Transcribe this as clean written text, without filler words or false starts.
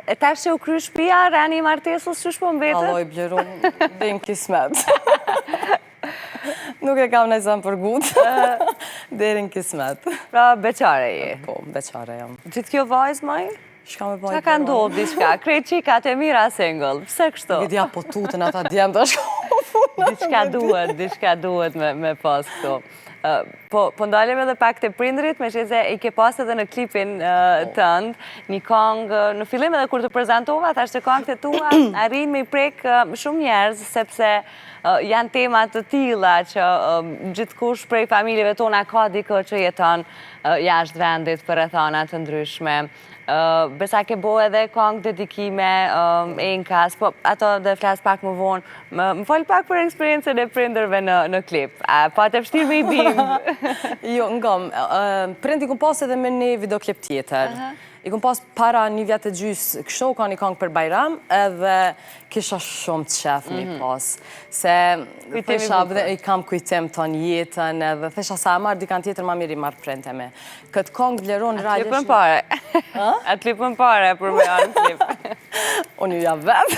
E tash që u kry shpia, rani i martesës, që shpo mbetet? Alloj, Blerun, dhe në kismet. Nuk e kam nëjëzën për gutë, deri në kismet. Pra, beqare je? Po, beqare jam. Gjithë kjo vajzë, maj? Shka me bajt? Qa ka ndodhë diçka? Krejt qikat e mira single, pse kështu? Vidja po tutën ata djemë të shko. Diçka duhet me pas këtu. Po ndalim edhe pak të prindrit, me që se i ke pas edhe në klipin tënd, një kongë, në fillim edhe kur të prezentova, thash të kongët e tua, arrin me i prek shumë njerëz, sepse janë temat të tilla që gjithkush prej familjeve tona ka dikë që jeton jashtë vendit për rrethana të ndryshme. Besa ke bo edhe kongë dedikime, enkas, po ato dhe flas pak më vonë. Më fol pak për eksperiencën e prindërve në klip. Pa të fështirë me i bim. Jo, ngam, prind i kum pas edhe me një videoklip tjetër. I kum pas para një vjetë të gjysë kështu, ka një kongë për Bajram, edhe kisha shumë të shef një pas. Se i kam kujtim të një jetën, edhe thesha sa marrë dikan tjetër ma mirë i marrë printe me. Këtë kongë Blerun rrallë... Atë lipën pare. Atë lipën pare për me janë klip. Unë ju ja vetë.